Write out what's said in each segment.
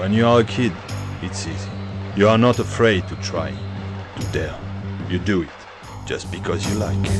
When you are a kid, it's easy. You are not afraid to try, to dare. You do it just because you like.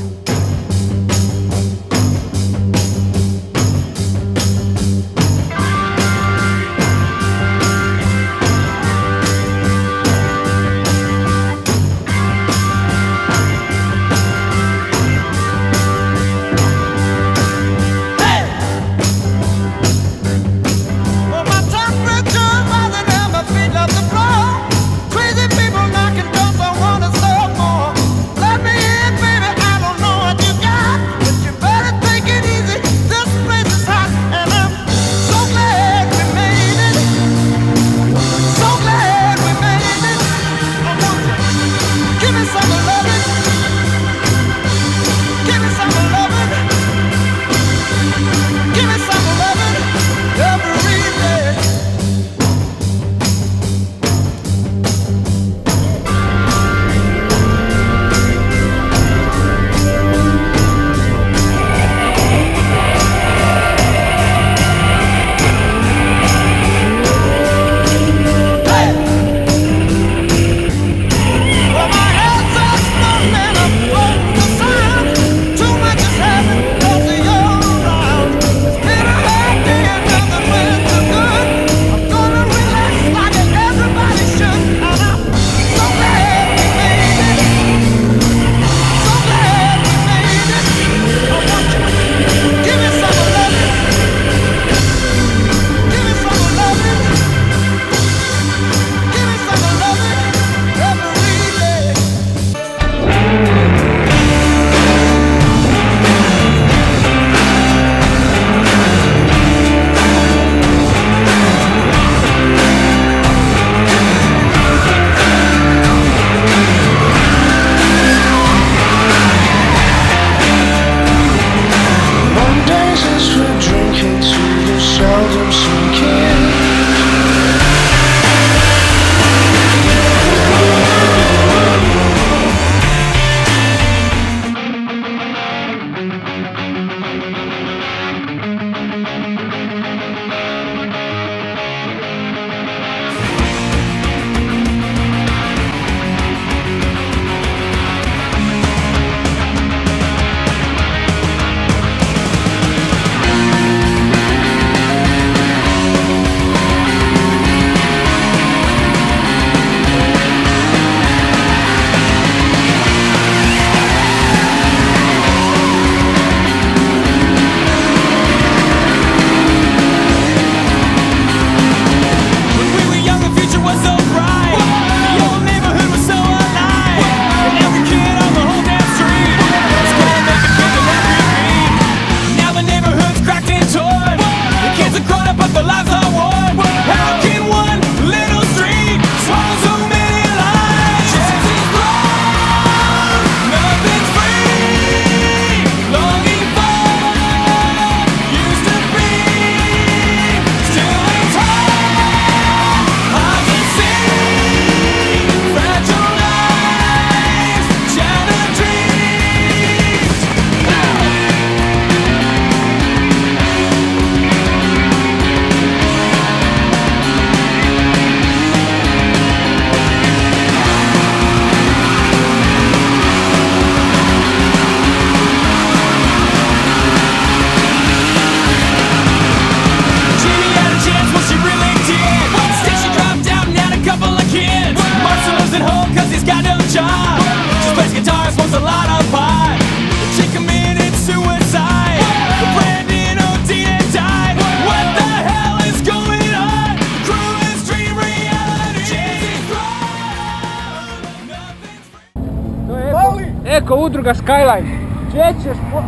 Eko udruga Skyline. Gdje ćeš po...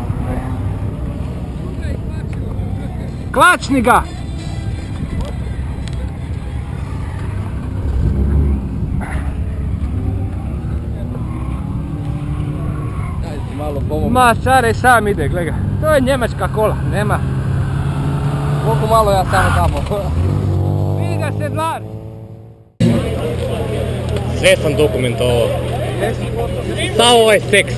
Klačni ga! Ma čarej sam ide, gledaj ga. To je njemačka kola, nema. Koliko malo ja samo tamo. Vidi ga sedlar. Sve sam dokumentovao. Sav ovaj seks.